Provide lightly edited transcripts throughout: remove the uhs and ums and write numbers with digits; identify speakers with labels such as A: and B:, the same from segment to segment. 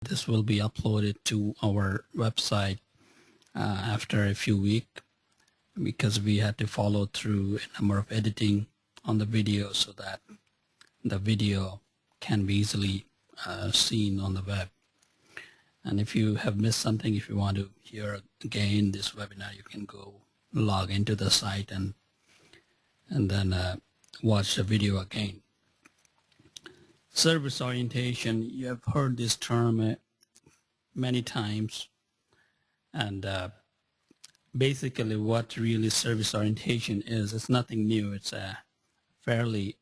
A: This will be uploaded to our website after a few weeks because we had to follow through a number of editing on the video so that the video can be easily seen on the web. And if you have missed something, if you want to hear again this webinar, you can go log into the site and then watch the video again. Service orientation, you have heard this term many times, and basically what really service orientation is, it's nothing new. It's a fairly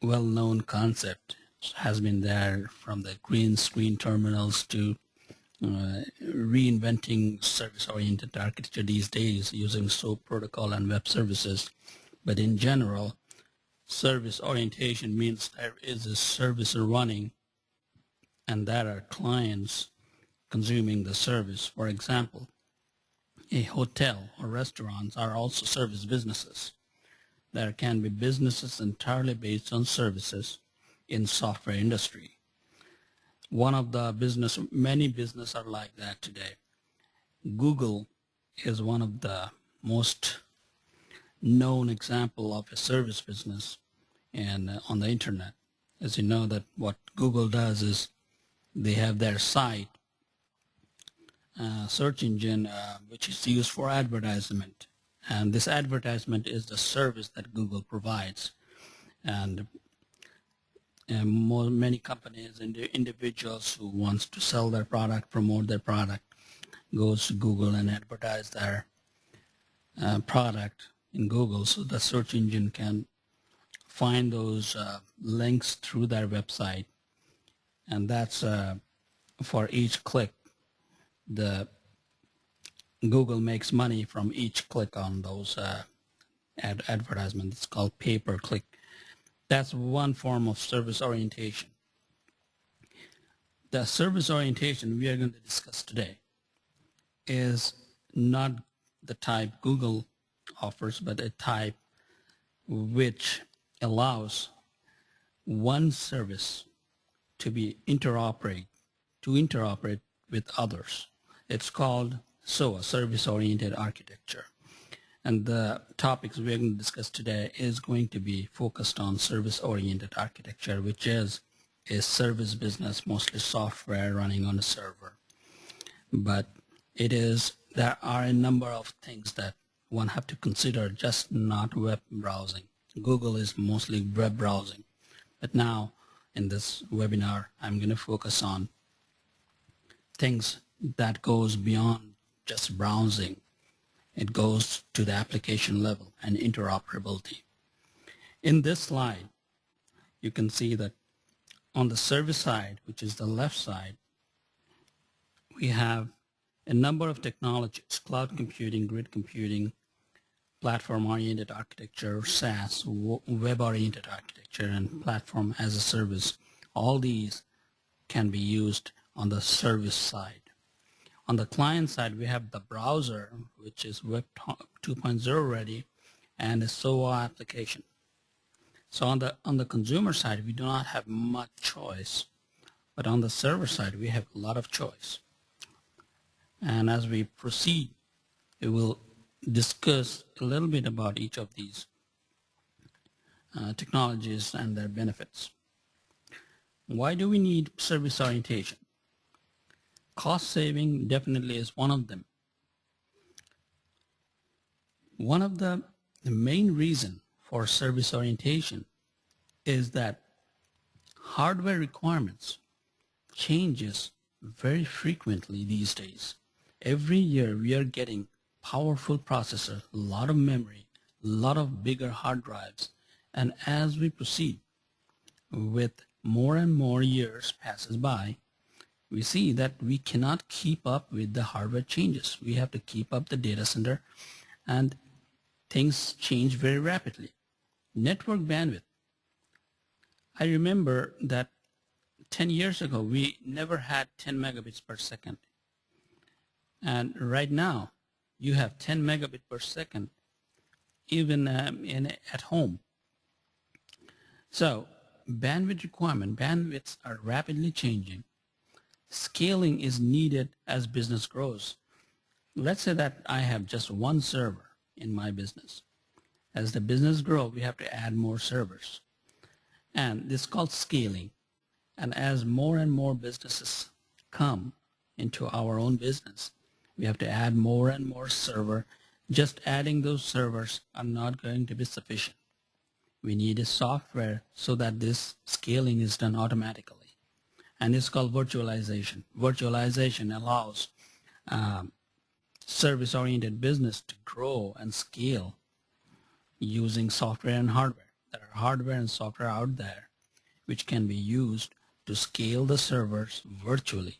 A: well-known concept. It has been there from the green screen terminals to reinventing service-oriented architecture these days using SOAP protocol and web services. But in general, service orientation means there is a service running and there are clients consuming the service. For example, a hotel or restaurants are also service businesses. There can be businesses entirely based on services in software industry. One of the many businesses are like that today. Google is one of the most known example of a service business and on the internet. As you know, that what Google does is they have their site, search engine, which is used for advertisement. And this advertisement is the service that Google provides. And many companies and individuals who wants to sell their product, promote their product, goes to Google and advertise their product in Google, so the search engine can find those links through their website, and that's for each click. The Google makes money from each click on those advertisements. It's called pay-per-click. That's one form of service orientation. The service orientation we are going to discuss today is not the type Google offers, but a type which allows one service to be interoperate with others. It's called SOA, Service-Oriented Architecture. And the topics we're going to discuss today is going to be focused on service-oriented architecture, which is a service business, mostly software running on a server. But there are a number of things that one have to consider, just not web browsing. Google is mostly web browsing. But now in this webinar, I'm going to focus on things that goes beyond just browsing. It goes to the application level and interoperability. In this slide, you can see that on the service side, which is the left side, we have a number of technologies: cloud computing, grid computing, platform-oriented architecture, SaaS, web-oriented architecture, and platform as a service. All these can be used on the service side. On the client side, we have the browser, which is Web 2.0 ready, and a SOA application. So on the consumer side, we do not have much choice, but on the server side, we have a lot of choice. And as we proceed, we will discuss a little bit about each of these technologies and their benefits. Why do we need service orientation? Cost saving definitely is one of them. One of the main reason for service orientation is that hardware requirements changes very frequently these days. Every year we are getting powerful processor, a lot of memory, a lot of bigger hard drives, and as we proceed with more and more years passes by, we see that we cannot keep up with the hardware changes. We have to keep up the data center, and things change very rapidly. Network bandwidth. I remember that 10 years ago, we never had 10 megabits per second. And right now, you have 10 megabit per second, even at home. So bandwidths are rapidly changing, Scaling is needed as business grows. Let's say that I have just one server in my business. As the business grows, we have to add more servers. And this is called scaling. And as more and more businesses come into our own business, we have to add more and more server. Just adding those servers are not going to be sufficient. We need a software so that this scaling is done automatically. And it's called virtualization. Virtualization allows service-oriented business to grow and scale using software and hardware. There are hardware and software out there which can be used to scale the servers virtually.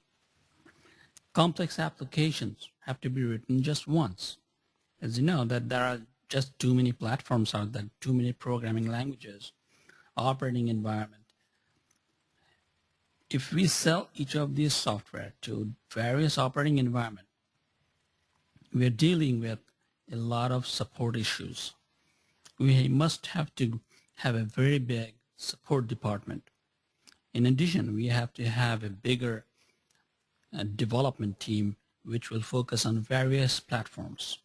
A: Complex applications have to be written just once. As you know, that there are just too many platforms out there, too many programming languages, operating environment. If we sell each of these software to various operating environment, we are dealing with a lot of support issues. We must have to have a very big support department. In addition, we have to have a bigger development team which will focus on various platforms.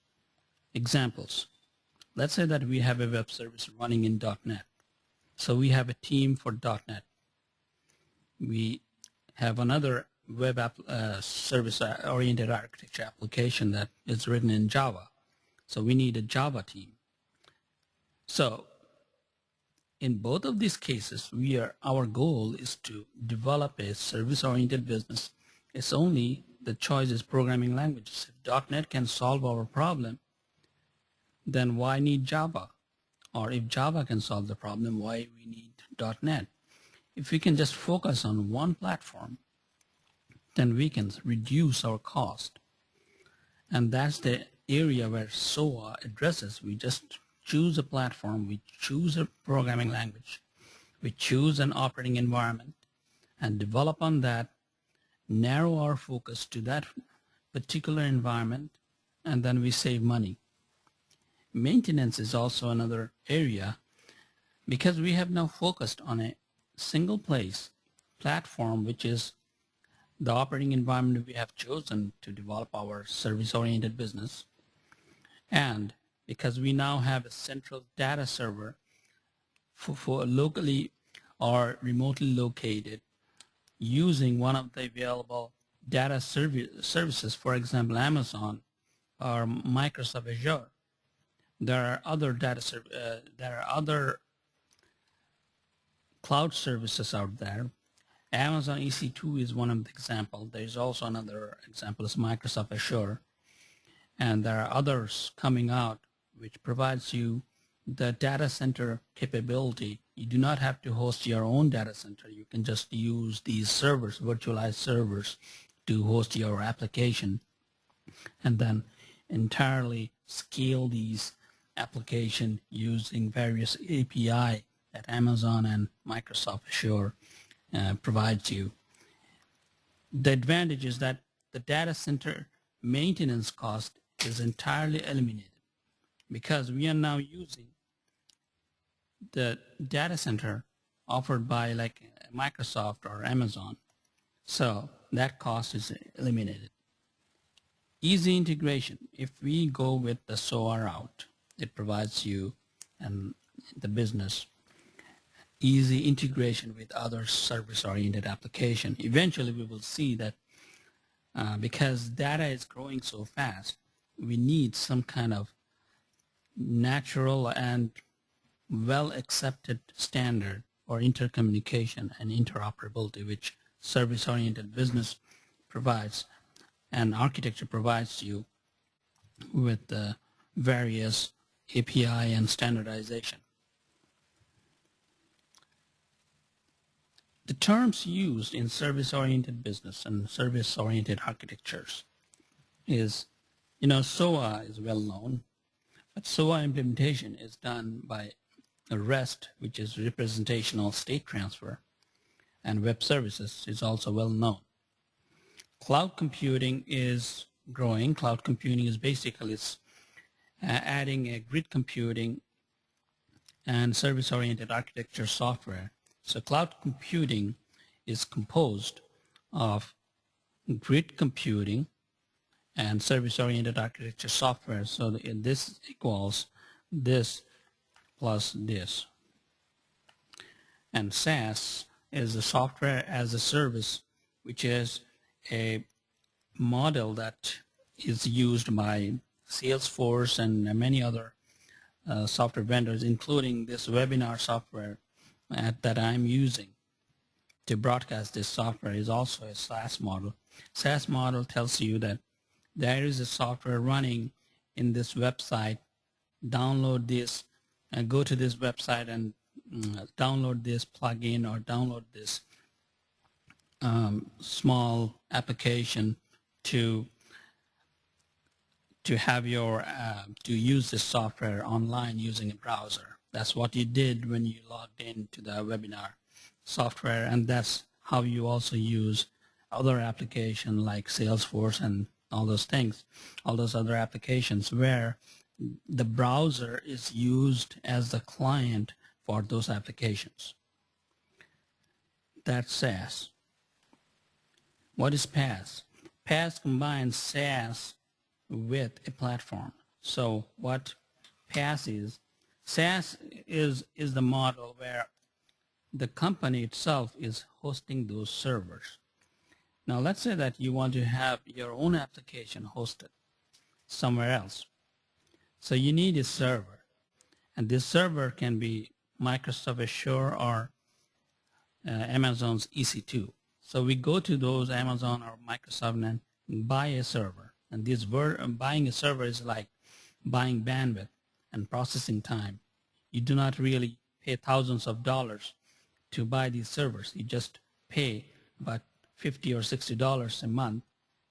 A: Examples. Let's say that we have a web service running in .NET. So we have a team for .NET. We have another web service-oriented architecture application that is written in Java. So we need a Java team. So in both of these cases, our goal is to develop a service-oriented business. It's only the choice is programming languages. If .NET can solve our problem, then why need Java? Or if Java can solve the problem, why we need .NET? If we can just focus on one platform, then we can reduce our cost. And that's the area where SOA addresses. We just choose a platform, we choose a programming language, we choose an operating environment, and develop on that, narrow our focus to that particular environment, and then we save money. Maintenance is also another area because we have now focused on a single place platform, which is the operating environment we have chosen to develop our service-oriented business. And because we now have a central data server for locally or remotely located using one of the available data services, for example, Amazon or Microsoft Azure. There are other cloud services out there. Amazon EC2 is one of the examples. There is also another example is Microsoft Azure. And there are others coming out which provides you the data center capability. You do not have to host your own data center. You can just use these servers, virtualized servers, to host your application and then entirely scale these application using various API that Amazon and Microsoft Azure provides you. The advantage is that the data center maintenance cost is entirely eliminated because we are now using the data center offered by like Microsoft or Amazon. So that cost is eliminated. Easy integration. If we go with the SOA route, it provides you and the business easy integration with other service-oriented application. Eventually, we will see that because data is growing so fast, we need some kind of natural and well-accepted standard for intercommunication and interoperability, which service-oriented business provides, and architecture provides you with the various API and standardization. The terms used in service-oriented business and service-oriented architectures is, SOA is well known, but SOA implementation is done by REST, which is representational state transfer, and web services is also well known. Cloud computing is growing. Cloud computing is basically adding a grid computing and service-oriented architecture software. So cloud computing is composed of grid computing, and service-oriented architecture software. So this equals this plus this. And SaaS is the software as a service, which is a model that is used by Salesforce and many other software vendors, including this webinar software that I'm using to broadcast this software is also a SaaS model. SaaS model tells you that there is a software running in this website, download this, and go to this website and download this plugin or download this small application to have your to use this software online using a browser. That's what you did when you logged into the webinar software, and that's how you also use other applications like Salesforce and all those things, all those other applications where the browser is used as the client for those applications. That's SaaS. What is PaaS? PaaS combines SaaS with a platform. So what PaaS is, SaaS is the model where the company itself is hosting those servers. Now let's say that you want to have your own application hosted somewhere else. So you need a server, and this server can be Microsoft Azure or Amazon's EC2. So we go to those Amazon or Microsoft and buy a server. And this buying a server is like buying bandwidth and processing time. You do not really pay thousands of dollars to buy these servers. You just pay about $50 or $60 a month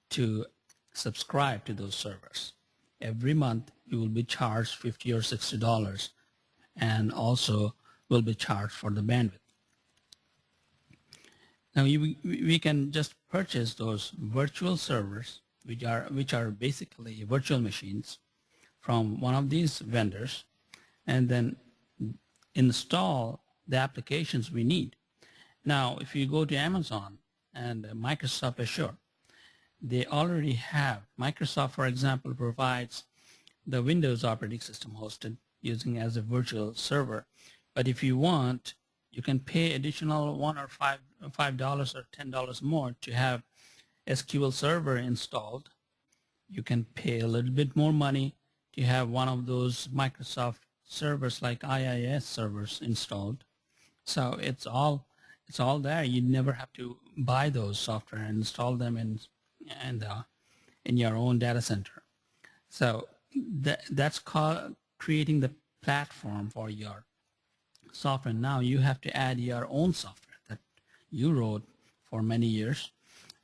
A: to subscribe to those servers. Every month you will be charged $50 or $60 and also will be charged for the bandwidth. Now we can just purchase those virtual servers, which are basically virtual machines, from one of these vendors, and then install the applications we need. Now, if you go to Amazon and Microsoft Azure, they already have, Microsoft, for example, provides the Windows operating system hosted using as a virtual server. But if you want, you can pay additional $1 or $5 or $10 more to have SQL Server installed. You can pay a little bit more money to have one of those Microsoft servers like IIS servers installed. So it's all there. You never have to buy those software and install them in your own data center. So that's called creating the platform for your software. Now you have to add your own software that you wrote for many years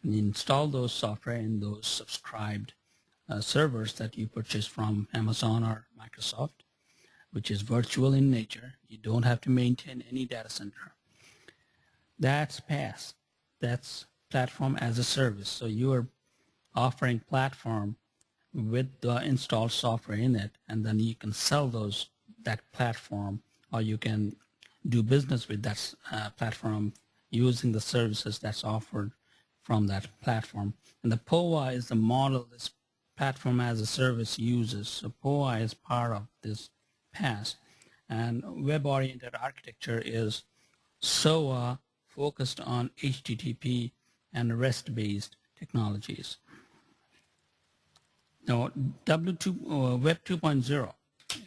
A: and install those software in those subscribed servers that you purchase from Amazon or Microsoft, which is virtual in nature. You don't have to maintain any data center. That's PaaS. That's platform as a service. So you are offering platform with the installed software in it, and then you can sell that platform, or you can do business with that platform using the services that's offered from that platform. And the POA is the model this platform as a service uses. So POA is part of this PaaS. And web-oriented architecture is SOA focused on HTTP and REST-based technologies. Now, Web 2.0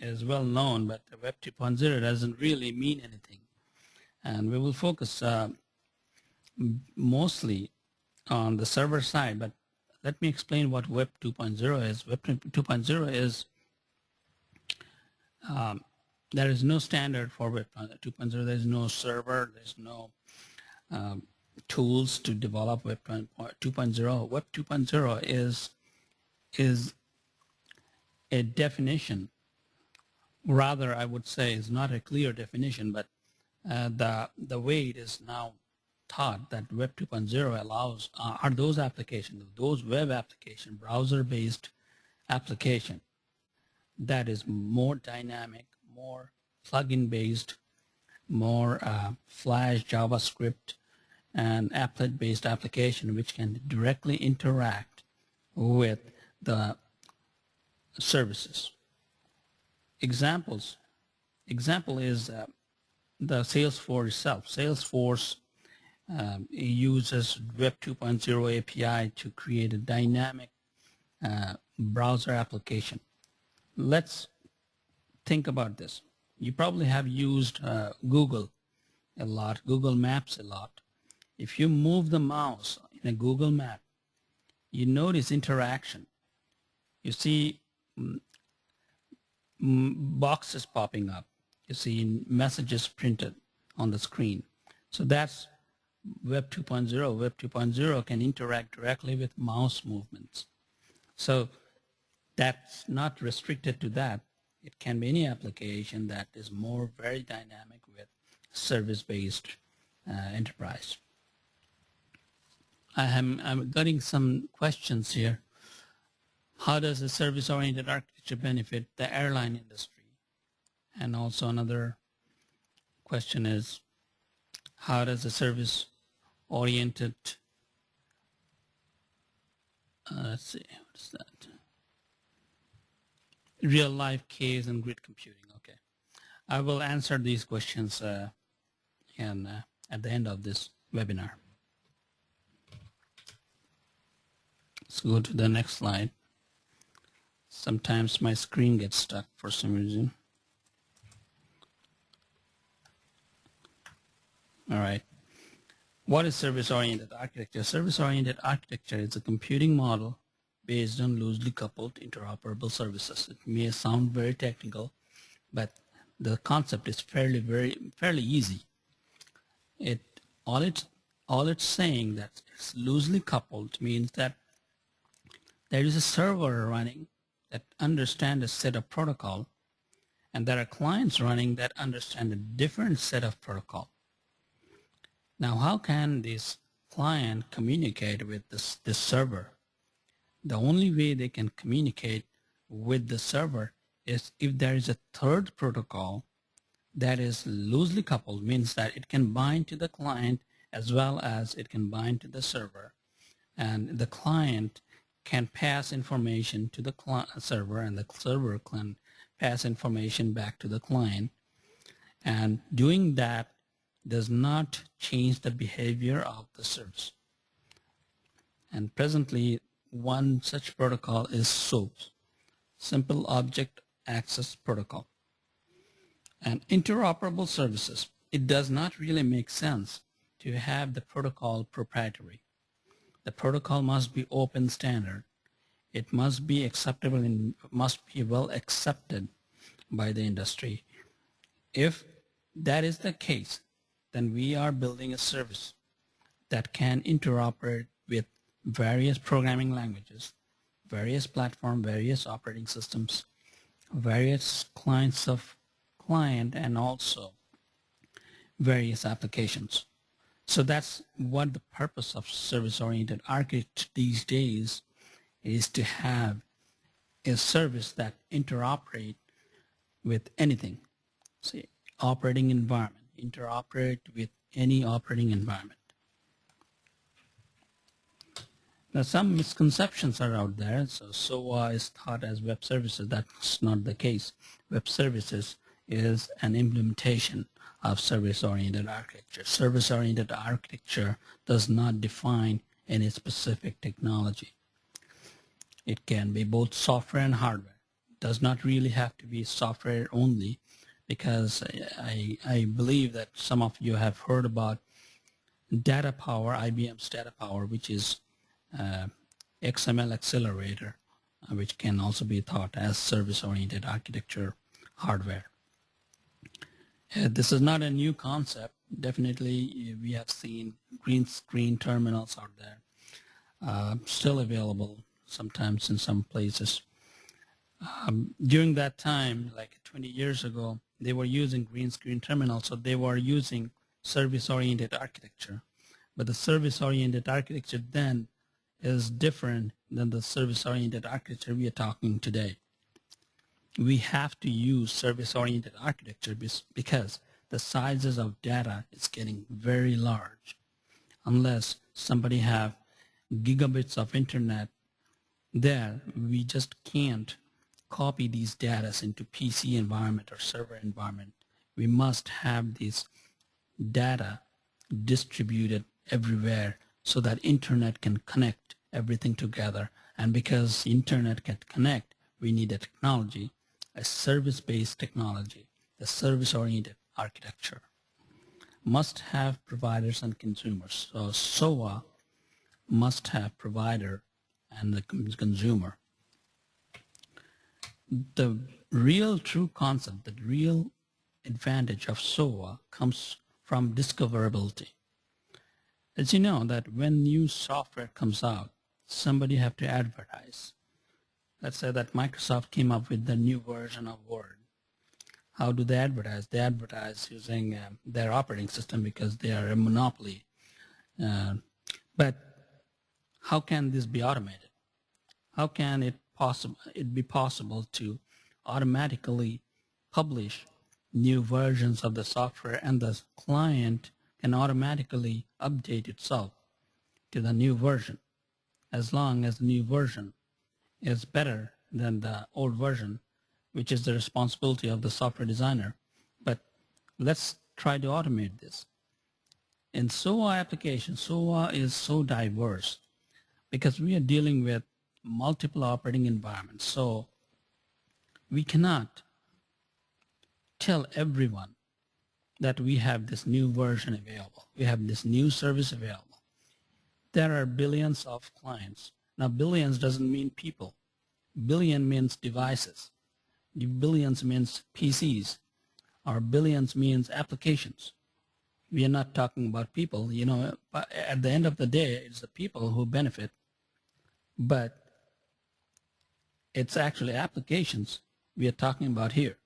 A: is well known, but Web 2.0 doesn't really mean anything. And we will focus mostly on the server side, but let me explain what Web 2.0 is. Web 2.0 is, there is no standard for Web 2.0. There is no server. There's no tools to develop Web 2.0. Web 2.0 is a definition. Rather, I would say is not a clear definition, but the way it is now taught that Web 2.0 allows are those applications, those web application, browser-based application that is more dynamic, more plugin-based, more Flash, JavaScript, an applet-based application which can directly interact with the services. Example is the Salesforce itself. Salesforce uses Web 2.0 API to create a dynamic browser application. Let's think about this. You probably have used Google a lot, Google Maps a lot. If you move the mouse in a Google map, you notice interaction. You see boxes popping up. You see messages printed on the screen. So that's Web 2.0. Web 2.0 can interact directly with mouse movements. So that's not restricted to that. It can be any application that is very dynamic with service-based enterprise. I'm getting some questions here. How does the service-oriented architecture benefit the airline industry? And also another question is, how does the service-oriented, let's see, what is that? Real-life case and grid computing. Okay, I will answer these questions at the end of this webinar. Let's go to the next slide. Sometimes my screen gets stuck for some reason. All right. What is service-oriented architecture? Service-oriented architecture is a computing model based on loosely coupled interoperable services. It may sound very technical, but the concept is fairly easy. All it's saying that it's loosely coupled means that there is a server running that understands a set of protocol, and there are clients running that understand a different set of protocol. Now, how can this client communicate with this server? The only way they can communicate with the server is if there is a third protocol that is loosely coupled, means that it can bind to the client as well as it can bind to the server, and the client can pass information to the server, and the server can pass information back to the client. And doing that does not change the behavior of the service. And presently, one such protocol is SOAP, Simple Object Access Protocol. And interoperable services, it does not really make sense to have the protocol proprietary. The protocol must be open standard. It must be acceptable and must be well accepted by the industry. If that is the case, then we are building a service that can interoperate with various programming languages, various platforms, various operating systems, various clients of client, and also various applications. So that's what the purpose of service-oriented architecture these days is, to have a service that interoperate with anything. Say, operating environment, interoperate with any operating environment. Now, some misconceptions are out there. So SOA is thought as web services. That's not the case. Web services is an implementation of service-oriented architecture. Service-oriented architecture does not define any specific technology. It can be both software and hardware. It does not really have to be software only, because I believe that some of you have heard about data power, IBM's data power, which is XML accelerator, which can also be thought as service-oriented architecture hardware. This is not a new concept. Definitely, we have seen green screen terminals out there, still available sometimes in some places. During that time, like 20 years ago, they were using green screen terminals, so they were using service-oriented architecture. But the service-oriented architecture then is different than the service-oriented architecture we are talking today. We have to use service-oriented architecture because the sizes of data is getting very large. unless somebody have gigabits of internet there. We just can't copy these data into PC environment or server environment. We must have this data distributed everywhere so that internet can connect everything together. And because internet can connect, we need a technology, a service-based technology, a service-oriented architecture. Must have providers and consumers. So SOA must have provider and the consumer. The real true concept, the real advantage of SOA comes from discoverability. As you know that when new software comes out, somebody have to advertise. Let's say that Microsoft came up with the new version of Word. How do they advertise? They advertise using their operating system because they are a monopoly. But how can this be automated? How can it be possible to automatically publish new versions of the software and the client can automatically update itself to the new version as long as the new version is better than the old version, which is the responsibility of the software designer. But let's try to automate this. In SOA application, SOA is so diverse because we are dealing with multiple operating environments. So we cannot tell everyone that we have this new version available. We have this new service available. There are billions of clients. Now, billions doesn't mean people. Billion means devices. Billions means PCs. Or billions means applications. We are not talking about people. You know, at the end of the day, it's the people who benefit. But it's actually applications we are talking about here.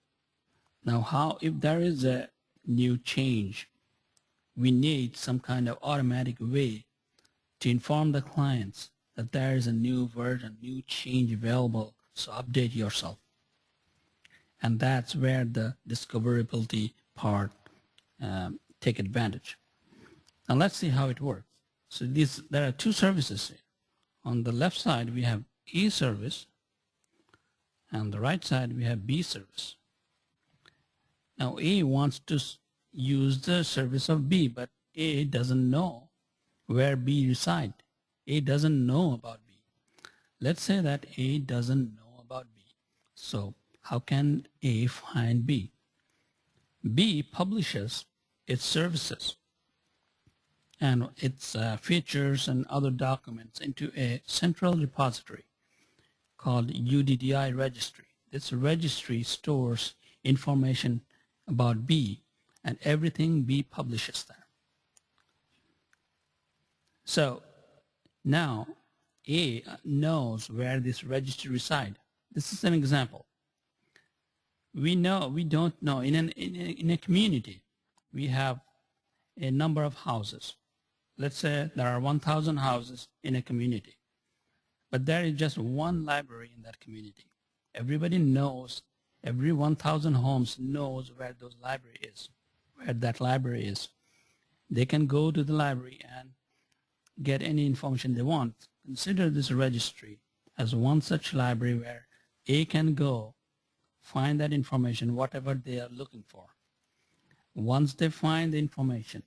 A: Now, if there is a new change, we need some kind of automatic way to inform the clients that there is a new version, new change available, so update yourself. And that's where the discoverability part take advantage. Now let's see how it works. So there are two services here. On the left side, we have A service. And on the right side, we have B service. Now A wants to use the service of B, but A doesn't know where B resides. A doesn't know about B. Let's say that A doesn't know about B. So how can A find B? B publishes its services and its features and other documents into a central repository called UDDI registry. This registry stores information about B and everything B publishes there. So now A knows where this registry resides. This is an example. We don't know. In a community, we have a number of houses. Let's say there are 1,000 houses in a community, but there is just one library in that community. Everybody knows, every 1,000 homes knows where those library is, where that library is. They can go to the library and get any information they want. Consider this registry as one such library where A can go find that information, whatever they are looking for. Once they find the information,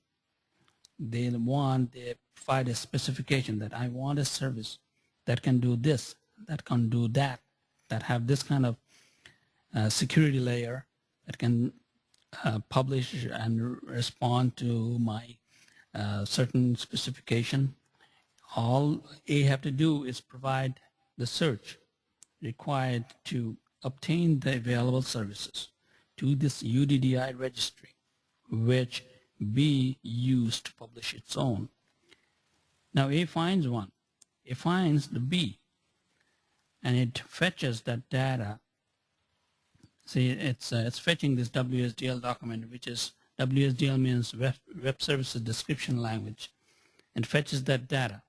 A: they provide a specification that I want a service that can do this, that can do that, that have this kind of security layer, that can publish and respond to my certain specification. All A have to do is provide the search required to obtain the available services to this UDDI registry, which B used to publish its own. Now A finds one. It finds the B, and it fetches that data. See, it's fetching this WSDL document, which is WSDL means Web Services Description Language, and fetches that data.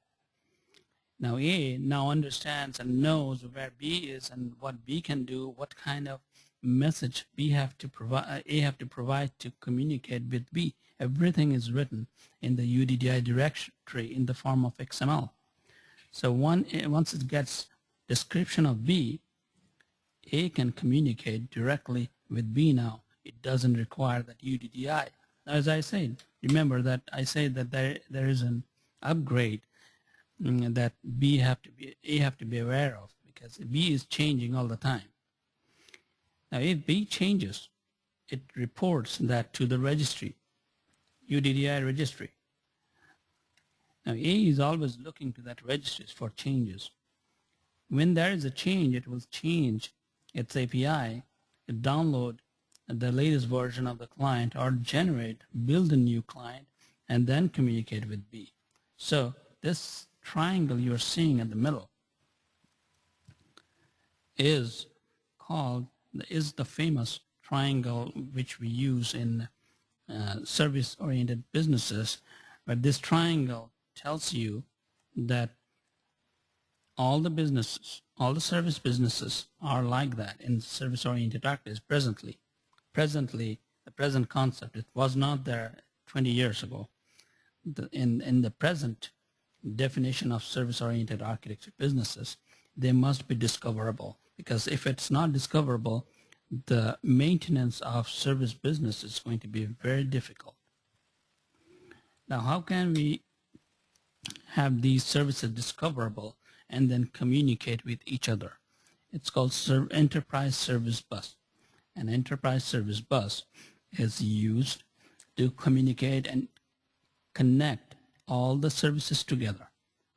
A: Now A now understands and knows where B is and what B can do, what kind of message A have to provide to communicate with B. Everything is written in the UDDI directory in the form of XML. So once it gets description of B, A can communicate directly with B now. It doesn't require that UDDI. As I said, remember that I said that there is an upgrade that A have to be aware of, because B is changing all the time. Now if B changes, it reports that to the registry, UDDI registry. Now A is always looking to that registry for changes. When there is a change, it will change its API, download the latest version of the client, or build a new client, and then communicate with B. So this triangle you're seeing in the middle is the famous triangle which we use in service-oriented businesses, but this triangle tells you that all the service businesses are like that in service-oriented architecture presently. The present concept, it was not there 20 years ago. In the present definition of service-oriented architecture businesses, they must be discoverable, because if it's not discoverable, the maintenance of service business is going to be very difficult. Now, how can we have these services discoverable and then communicate with each other? It's called Enterprise Service Bus. An Enterprise Service Bus is used to communicate and connect all the services together.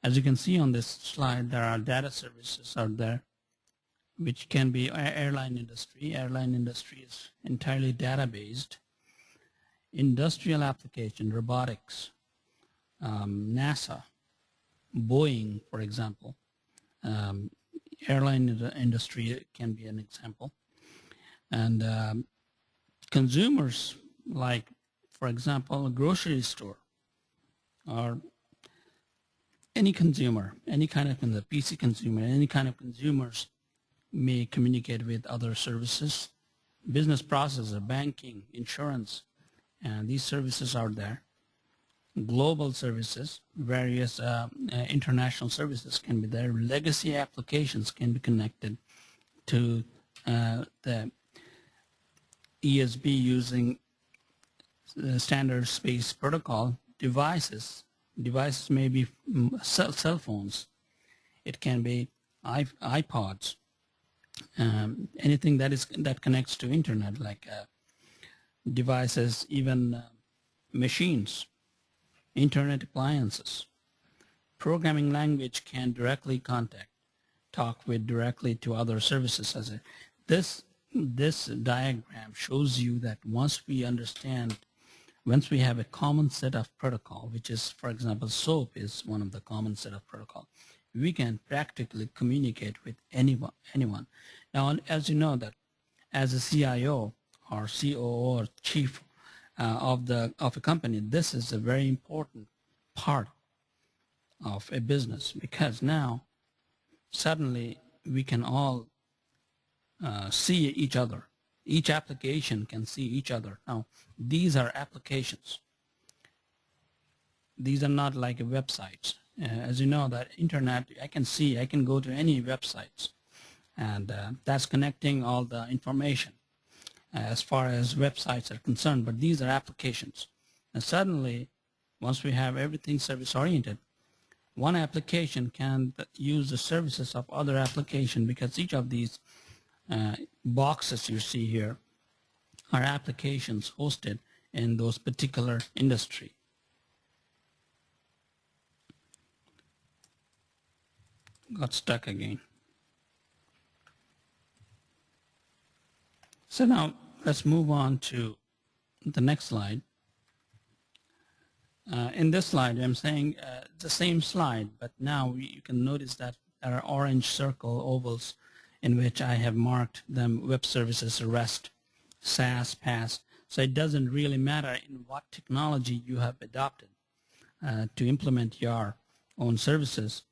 A: As you can see on this slide, there are data services out there, which can be airline industry. Airline industry is entirely data-based. Industrial application, robotics, NASA, Boeing, for example. Airline industry can be an example. And consumers, like, for example, a grocery store, or any consumer, any kind of PC consumer, any kind of consumers may communicate with other services, business processor, banking, insurance, and these services are there. Global services, various international services can be there. Legacy applications can be connected to the ESB using the standard space protocol. Devices may be cell phones. It can be iPods. Anything that connects to internet, like devices, even machines, internet appliances. Programming language can directly talk with directly to other services. This diagram shows you that once we have a common set of protocol, which is, for example, SOAP is one of the common set of protocol, we can practically communicate with anyone. Now, as you know, that as a CIO or COO or chief of a company, this is a very important part of a business, because now suddenly we can all see each other. Each application can see each other. Now, these are applications. These are not like websites. As you know, that internet, I can go to any websites, and that's connecting all the information as far as websites are concerned, but these are applications. And suddenly, once we have everything service-oriented, one application can use the services of other application, because each of these boxes you see here are applications hosted in those particular industry. Got stuck again. So now let's move on to the next slide. In this slide, I'm saying the same slide, but now you can notice that there are orange circle ovals in which I have marked them web services, REST, SaaS, PaaS. So it doesn't really matter in what technology you have adopted to implement your own services,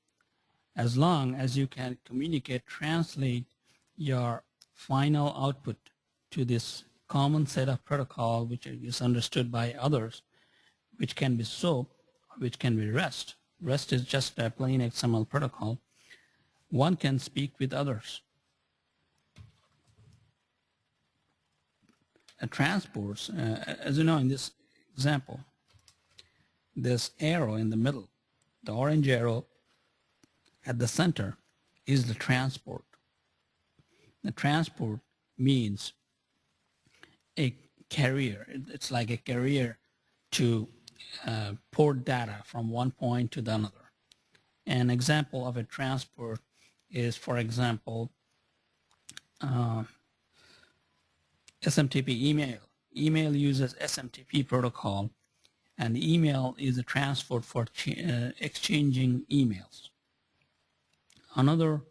A: as long as you can communicate, translate your final output to this common set of protocol which is understood by others, which can be SOAP, which can be REST. REST is just a plain XML protocol. One can speak with others. Transports, as you know in this example, this arrow in the middle, the orange arrow at the center is the transport. The transport means a carrier. It's like a carrier to port data from one point to the another. An example of a transport is, for example, SMTP email. Email uses SMTP protocol, and email is a transport for exchanging emails. Another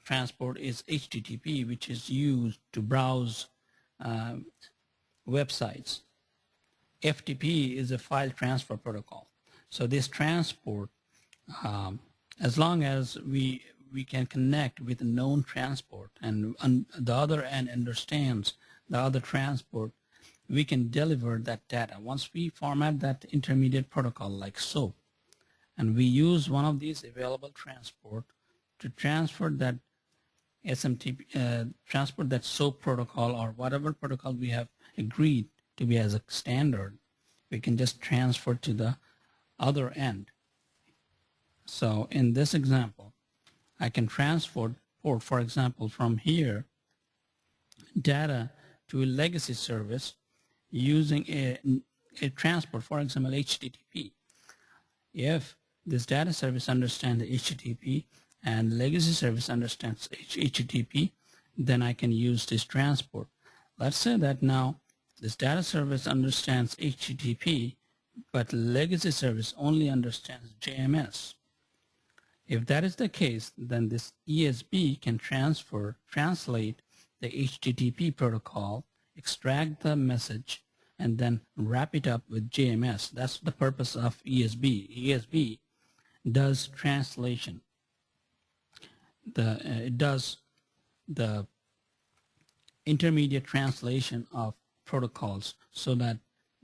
A: transport is HTTP, which is used to browse websites. FTP is a file transfer protocol. So this transport, as long as we can connect with a known transport and the other end understands the other transport, we can deliver that data. Once we format that intermediate protocol like SOAP, and we use one of these available transport to transfer that SMTP, transport that SOAP protocol or whatever protocol we have agreed to be as a standard, we can just transfer to the other end. So in this example, I can transport, for example, from here, data to a legacy service using a transport, for example, HTTP. If this data service understands HTTP and legacy service understands HTTP, then I can use this transport. Let's say that now this data service understands HTTP, but legacy service only understands JMS. If that is the case, then this ESB can translate the HTTP protocol, extract the message, and then wrap it up with JMS. That's the purpose of ESB. ESB does translation. It does the intermediate translation of protocols so that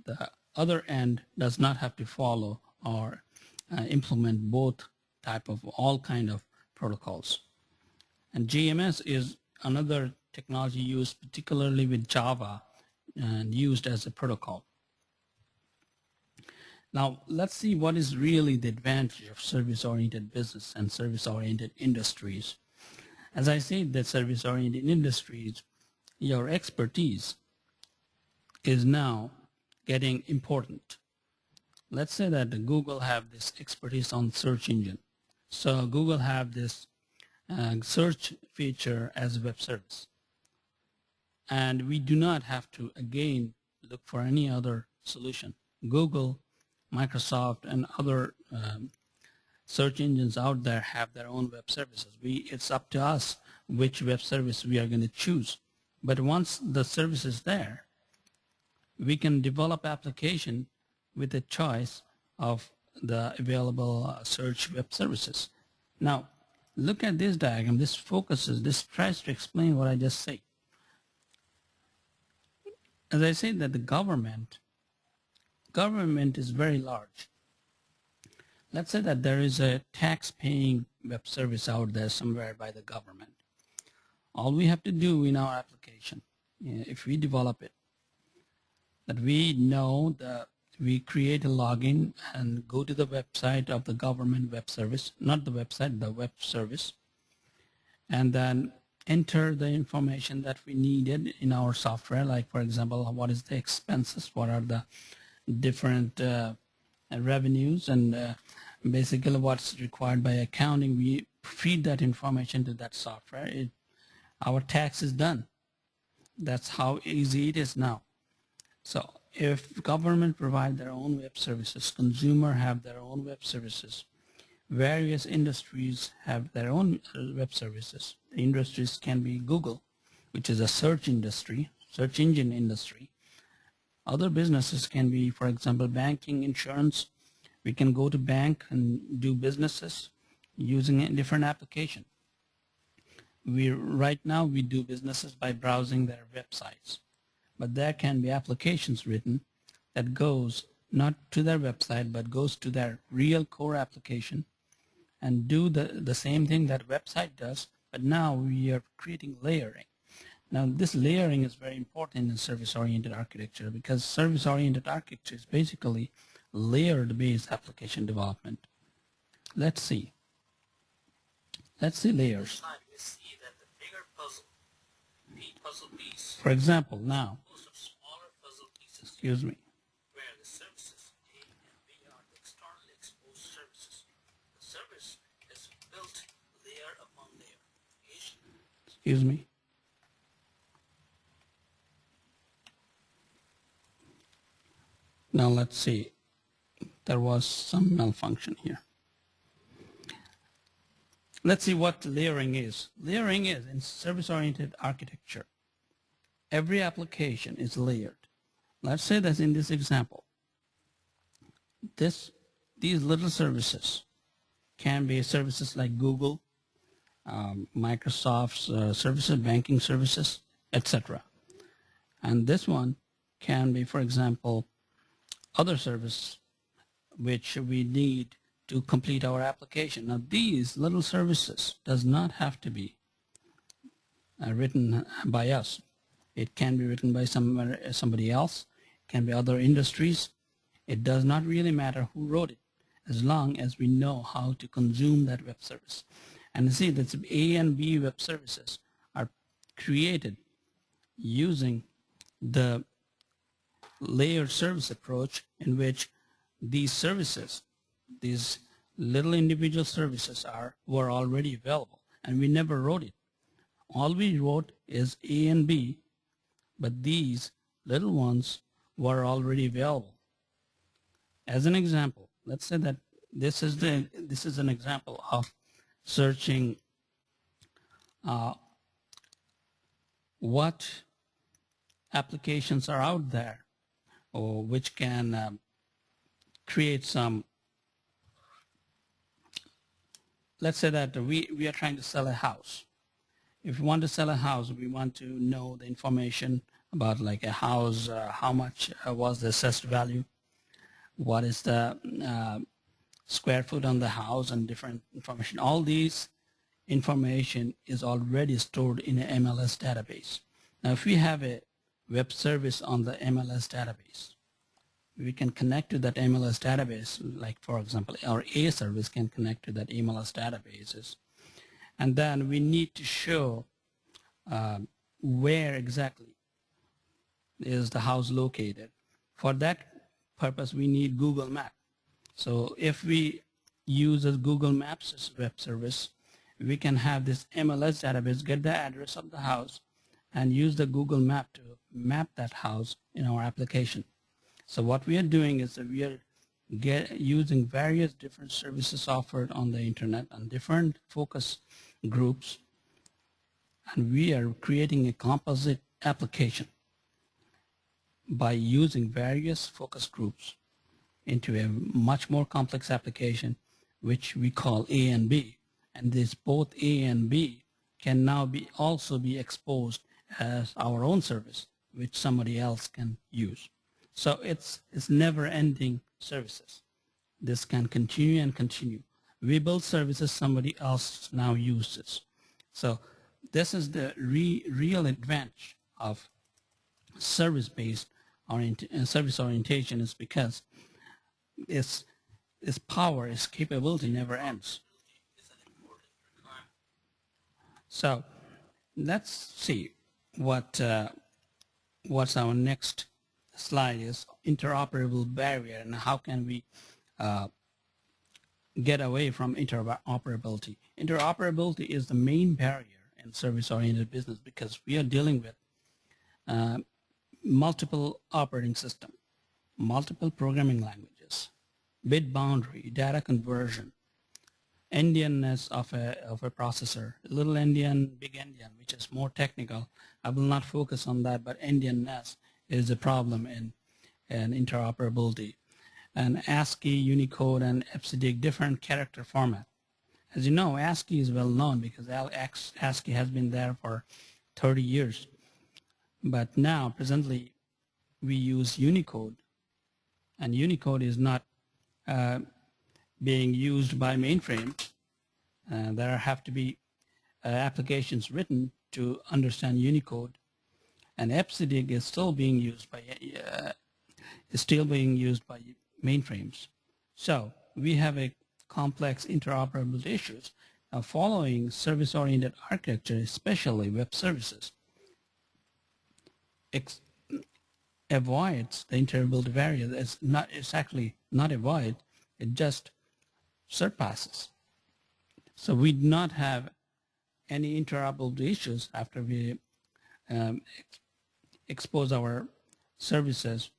A: the other end does not have to follow or implement both type of all kind of protocols. And JMS is another technology used particularly with Java and used as a protocol. Now let's see what is really the advantage of service-oriented business and service-oriented industries. As I said, that service-oriented industries, your expertise is now getting important. Let's say that Google have this expertise on search engine. So Google have this search feature as a web service. And we do not have to, again, look for any other solution. Google, Microsoft, and other search engines out there have their own web services. It's up to us which web service we are going to choose. But once the service is there, we can develop application with a choice of the available search web services. Now, look at this diagram. This tries to explain what I just said. As I said, that the government is very large. Let's say that there is a tax-paying web service out there somewhere by the government. All we have to do in our application, if we develop it, that we know that we create a login and go to the website of the government web service, not the website, the web service, and then enter the information that we needed in our software, like for example, what is the expenses, what are the different revenues, and basically what's required by accounting. We feed that information to that software. Our tax is done. That's how easy it is now. So if government provide their own web services, consumer have their own web services, various industries have their own web services. The industries can be Google, which is a search industry, search engine industry. Other businesses can be, for example, banking, insurance. We can go to bank and do businesses using a different application. Right now we do businesses by browsing their websites, but there can be applications written that goes not to their website but goes to their real core application and do the same thing that website does, but now we are creating layering. Now this layering is very important in service-oriented architecture, because service-oriented architecture is basically layered-based application development. Let's see layers.
B: We see that the bigger puzzle piece,
A: For example, now,
B: composed of smaller puzzle pieces,
A: excuse me,
B: where the services A and B are the externally exposed services. The service is built layer upon layer.
A: excuse me. Now let's see. There was some malfunction here. Let's see what layering is. Layering is, in service-oriented architecture, every application is layered. Let's say that in this example, these little services can be services like Google, Microsoft's services, banking services, etc. And this one can be, for example, other service which we need to complete our application. Now these little services does not have to be written by us. It can be written by somebody else. It can be other industries. It does not really matter who wrote it, as long as we know how to consume that web service. And you see that A and B web services are created using the layered service approach, in which these services, these little individual services were already available, and we never wrote it. All we wrote is A and B, but these little ones were already available. As an example, let's say that this is an example of searching what applications are out there, or which can create some. Let's say that we are trying to sell a house. If we want to sell a house, we want to know the information about like a house, how much was the assessed value, what is the square foot on the house, and different information. All these information is already stored in an MLS database. Now if we have a web service on the MLS database, we can connect to that MLS database, like for example, our A service can connect to that MLS databases. And then we need to show where exactly is the house located. For that purpose, we need Google Maps. So if we use a Google Maps web service, we can have this MLS database get the address of the house and use the Google Map to map that house in our application. So what we are doing is that we are using various different services offered on the internet and different focus groups, and we are creating a composite application by using various focus groups into a much more complex application, which we call A and B. And this both A and B can now also be exposed as our own service, which somebody else can use. So it's never-ending services. This can continue and continue. We build services, somebody else now uses. So this is the real advantage of service-based service orientation, is because its power, its capability never ends. So let's see what's our next slide is. Interoperable barrier, and how can we get away from interoperability. Interoperability is the main barrier in service-oriented business, because we are dealing with multiple operating systems, multiple programming languages, bit boundary, data conversion, endianness of a processor, little endian, big endian, which is more technical. I will not focus on that, but endianness is a problem in interoperability. And ASCII, Unicode, and EBCDIC, different character format. As you know, ASCII is well known because ASCII has been there for 30 years. But now, presently, we use Unicode, and Unicode is not being used by mainframe. There have to be applications written to understand Unicode, and EPSIDIG is still being used by mainframes. So we have a complex interoperability issues following service-oriented architecture, especially web services. Avoids the interoperability barrier. It's actually not avoid, it just surpasses. So we do not have any interoperability issues after we expose our services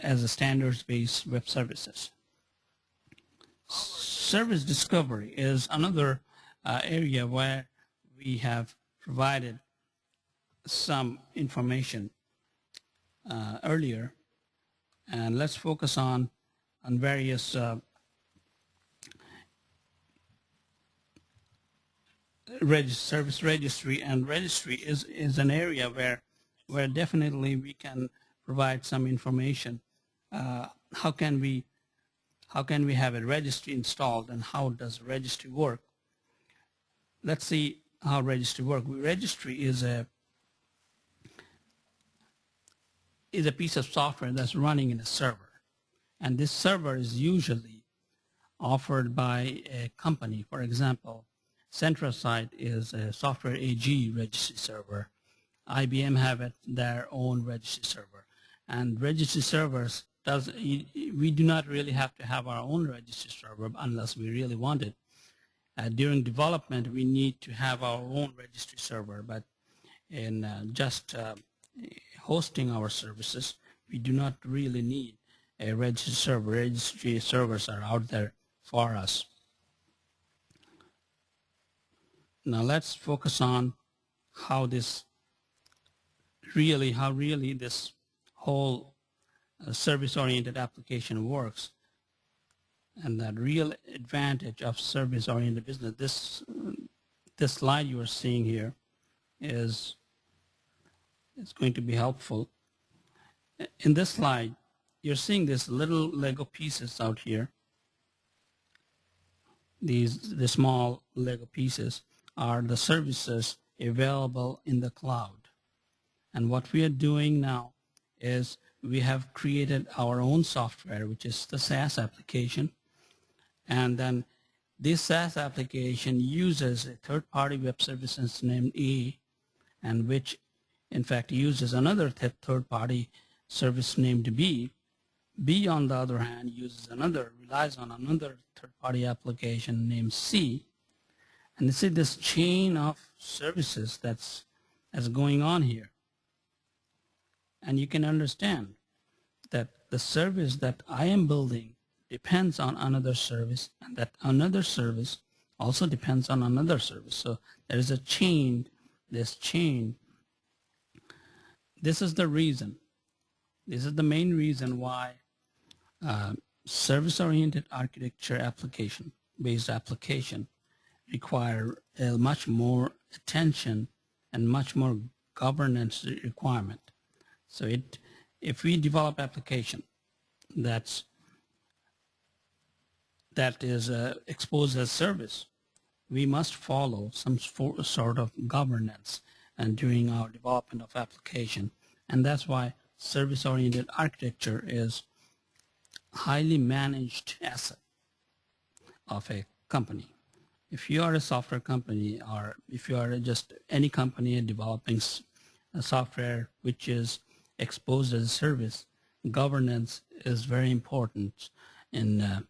A: as a standards-based web services. Service discovery is another area where we have provided some information earlier, and let's focus on various service registry. And registry is an area where definitely we can provide some information. How can we have a registry installed, and how does registry work? Let's see how registry work. Registry is a piece of software that's running in a server, and this server is usually offered by a company. For example, CentraSite is a software AG registry server. IBM have their own registry server, and registry servers we do not really have to have our own registry server unless we really want it. During development, we need to have our own registry server, but in just hosting our services, we do not really need a registry server. Registry servers are out there for us. Now let's focus on how really this whole service-oriented application works, and that real advantage of service-oriented business. This slide you are seeing here is going to be helpful. In this slide, you're seeing these little Lego pieces out here. The small Lego pieces are the services available in the cloud. And what we are doing now is we have created our own software, which is the SaaS application. And then this SaaS application uses a third-party web services named A, and which in fact uses another third-party service named B. B, on the other hand, relies on another third-party application named C. And you see this chain of services that's going on here. And you can understand that the service that I am building depends on another service, and that another service also depends on another service. So there is a chain, this chain. This is the reason. This is the main reason why service-oriented architecture based application require a much more attention and much more governance requirement. So if we develop application that is exposed as service, we must follow some sort of governance and during our development of application. And that's why service-oriented architecture is highly managed asset of a company. If you are a software company, or if you are just any company developing a software which is exposed as a service, governance is very important in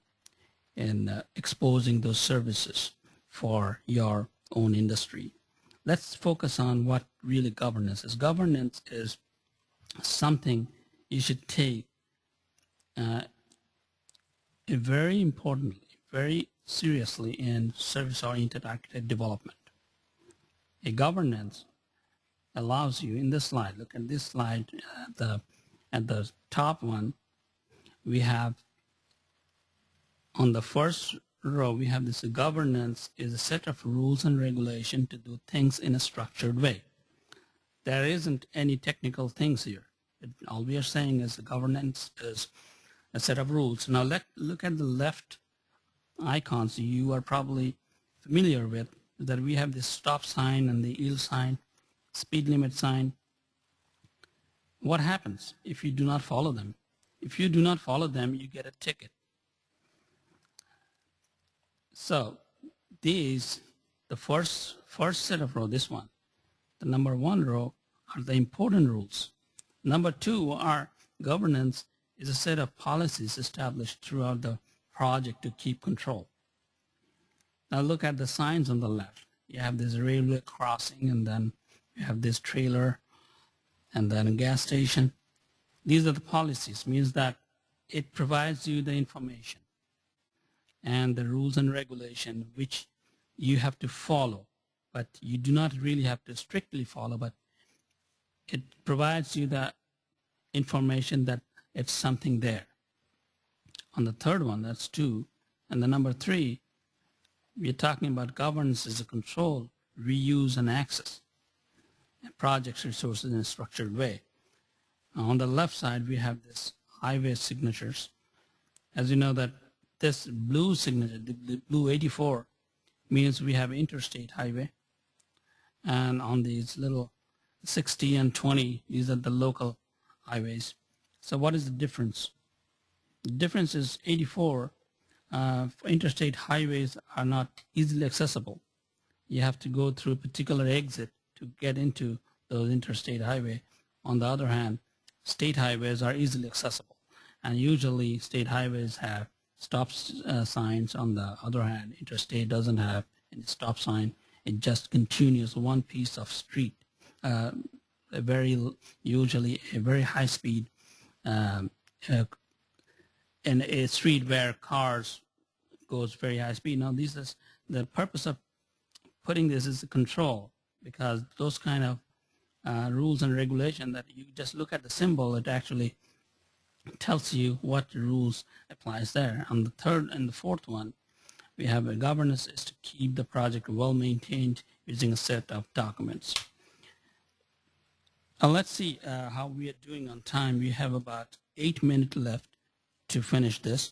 A: exposing those services for your own industry. Let's focus on what really governance is. Governance is something you should take very importantly, very seriously in service-oriented architect development. A governance allows you, in this slide, look at this slide, at the top one, we have on the first row, we have this governance is a set of rules and regulation to do things in a structured way. There isn't any technical things here. All we are saying is the governance is a set of rules. Now look at the left icons you are probably familiar with, that we have this stop sign and the yield sign, speed limit sign. What happens if you do not follow them? If you do not follow them, you get a ticket. So these, the first set of row, this one, the number 1 row are the important rules. Number 2 are governance is a set of policies established throughout the project to keep control. Now look at the signs on the left. You have this railway crossing, and then you have this trailer, and then a gas station. These are the policies, means that it provides you the information and the rules and regulation which you have to follow, but you do not really have to strictly follow, but it provides you the information that it's something there. On the third one, that's 2. And the number 3, we're talking about governance as a control, reuse, and access projects resources in a structured way. On the left side, we have this highway signatures. As you know that this blue signature, the blue 84, means we have interstate highway. And on these little 60 and 20, these are the local highways. So what is the difference? The difference is 84, interstate highways are not easily accessible. You have to go through a particular exit to get into those interstate highway. On the other hand, state highways are easily accessible. And usually state highways have stop signs. On the other hand, interstate doesn't have any stop sign. It just continues one piece of street, usually a very high speed, in a street where cars goes very high speed. Now this is the purpose of putting this is the control, because those kind of rules and regulation that you just look at the symbol, it actually tells you what rules applies there. On the third and the fourth one, we have a governance is to keep the project well maintained using a set of documents. Let's see how we are doing on time. We have about 8 minutes left to finish this,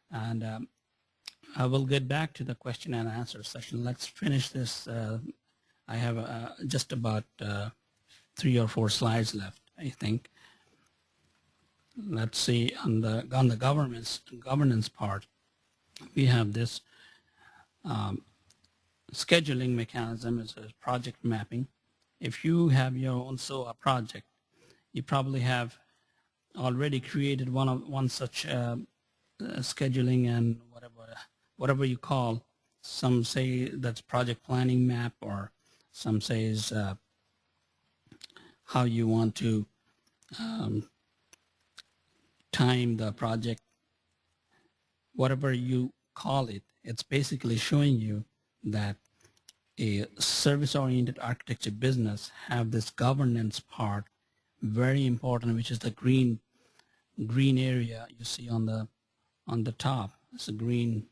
A: and I will get back to the question and answer session. Let's finish this. I have just about 3 or 4 slides left, I think. Let's see, on the governance part, we have this scheduling mechanism as a project mapping. If you have your own SOA project, you probably have already created one such scheduling and whatever you call. Some say that's project planning map, or some says how you want to time the project. Whatever you call it, it's basically showing you that a service-oriented architecture business have this governance part, very important, which is the green area you see on the top. It's a green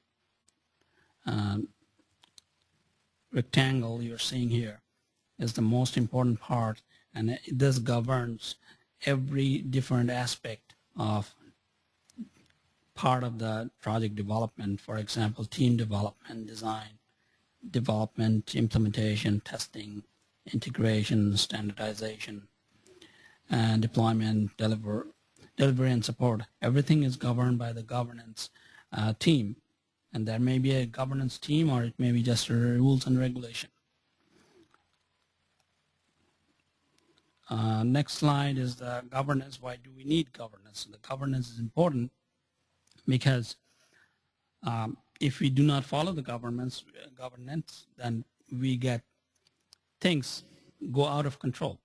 A: rectangle you're seeing here is the most important part, and this governs every different aspect of part of the project development. For example, team development, design development, implementation, testing, integration, standardization, and deployment, delivery and support. Everything is governed by the governance team. And there may be a governance team, or it may be just rules and regulation. Next slide is the governance. Why do we need governance? The governance is important because if we do not follow the governance, then we get things go out of control.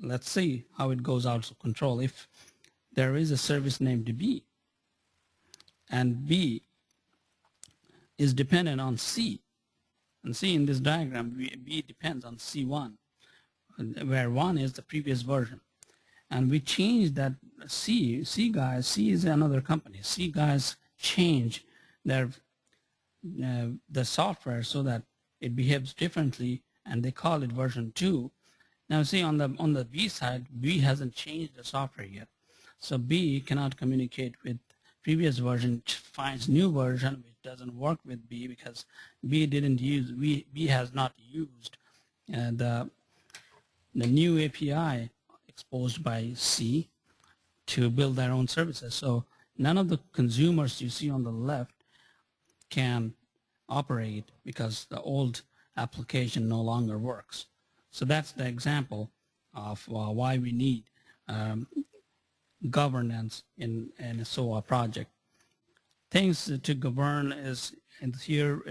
A: Let's see how it goes out of control. If there is a service named B, and B is dependent on C, and see in this diagram, B depends on C1, where 1 is the previous version. And we change that C guys, C is another company. C guys change the software so that it behaves differently, and they call it version 2. Now see, on the B side, B hasn't changed the software yet. So B cannot communicate with previous version, finds new version which doesn't work with B because B has not used the new API exposed by C to build their own services. So none of the consumers you see on the left can operate because the old application no longer works. So that's the example of why we need governance in a SOA project. Things to govern is, and here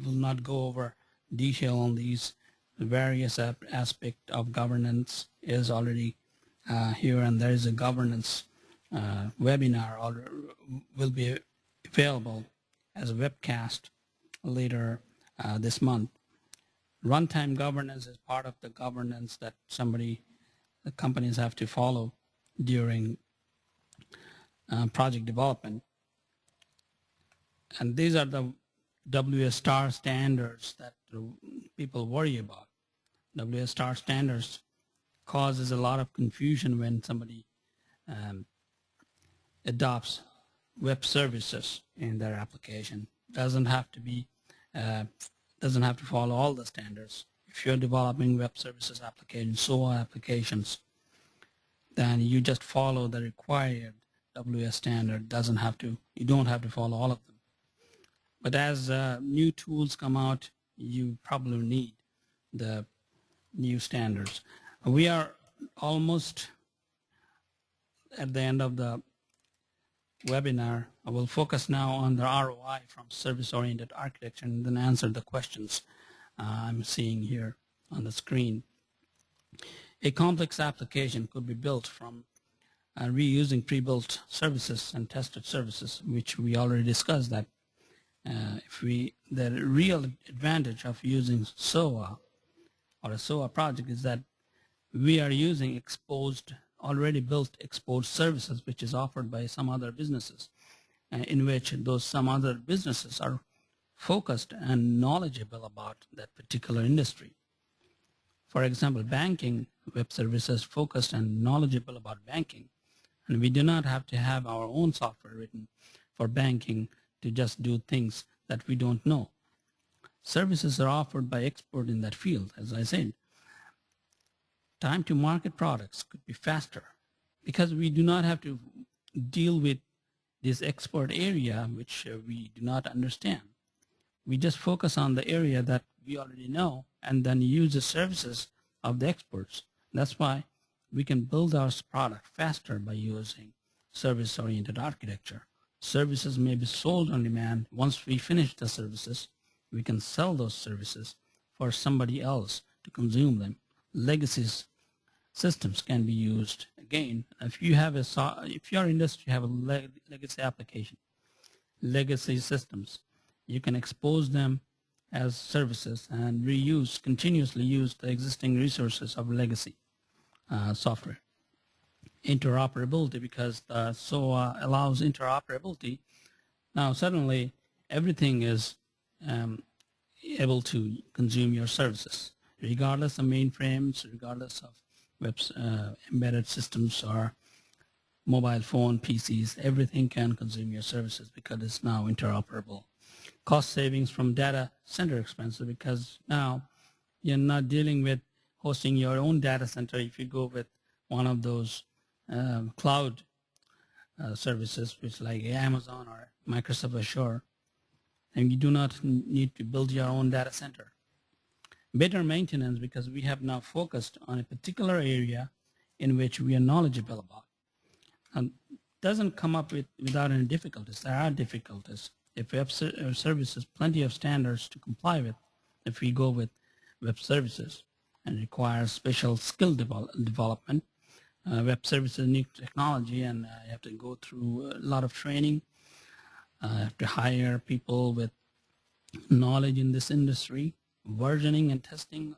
A: will not go over detail on these various aspects of governance is already here, and there is a governance webinar will be available as a webcast later this month. Runtime governance is part of the governance that the companies have to follow during project development. And these are the WS star standards that people worry about. WS star standards causes a lot of confusion when somebody adopts web services in their application. Doesn't have to follow all the standards. If you're developing web services applications, SOA applications, then you just follow the required WS standard. You don't have to follow all of them. But as new tools come out, you probably need the new standards. We are almost at the end of the webinar. I will focus now on the ROI from service-oriented architecture and then answer the questions I'm seeing here on the screen. A complex application could be built from reusing pre-built services and tested services, which we already discussed that the real advantage of using SOA or a SOA project is that we are using already built exposed services, which is offered by some other businesses, in which those some other businesses are focused and knowledgeable about that particular industry. For example, banking web services focused and knowledgeable about banking, and we do not have to have our own software written for banking to just do things that we don't know. Services are offered by experts in that field, as I said. Time to market products could be faster because we do not have to deal with this expert area which we do not understand. We just focus on the area that we already know and then use the services of the experts. That's why we can build our product faster by using service-oriented architecture. Services may be sold on demand. Once we finish the services, we can sell those services for somebody else to consume them. Legacy systems can be used. Again, if your industry have a legacy application, legacy systems, you can expose them as services and continuously use the existing resources of legacy software. Interoperability, because the SOA allows interoperability. Now suddenly everything is able to consume your services, regardless of mainframes, regardless of embedded systems or mobile phone, PCs, everything can consume your services because it's now interoperable. Cost savings from data center expenses, because now you're not dealing with hosting your own data center. If you go with one of those cloud services, which like Amazon or Microsoft Azure, and you do not need to build your own data center. Better maintenance, because we have now focused on a particular area in which we are knowledgeable about. And doesn't come up without any difficulties. There are difficulties. If web services, plenty of standards to comply with, if we go with web services and requires special skill development, web services need technology, and you have to go through a lot of training, have to hire people with knowledge in this industry. Versioning and testing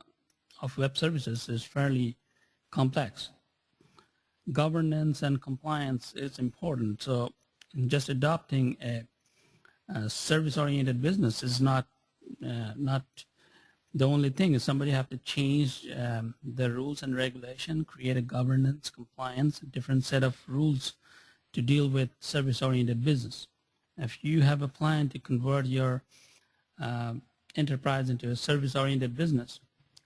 A: of web services is fairly complex. Governance and compliance is important. So just adopting a Service-oriented business is not the only thing. Is somebody have to change the rules and regulation, create a governance, compliance, a different set of rules to deal with service-oriented business. If you have a plan to convert your enterprise into a service-oriented business,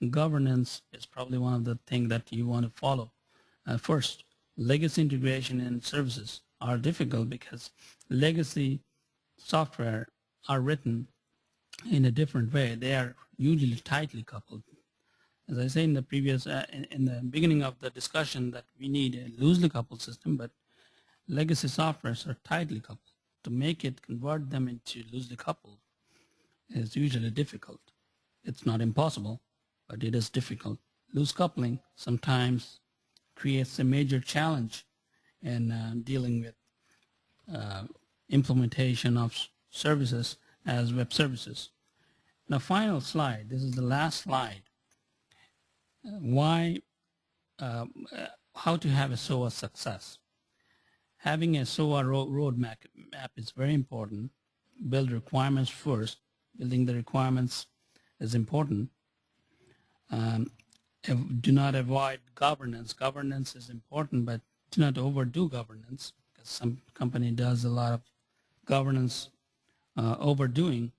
A: governance is probably one of the things that you want to follow. First, legacy integration and services are difficult because legacy software are written in a different way. They are usually tightly coupled. As I say in the previous, in the beginning of the discussion, that we need a loosely coupled system, but legacy softwares are tightly coupled. To make it convert them into loosely coupled is usually difficult. It's not impossible, but it is difficult. Loose coupling sometimes creates a major challenge in dealing with implementation of services as web services. Now, final slide. This is the last slide. How to have a SOA success. Having a SOA roadmap is very important. Build requirements first. Building the requirements is important. Do not avoid governance. Governance is important, but do not overdo governance, because some company does a lot of governance overdoing.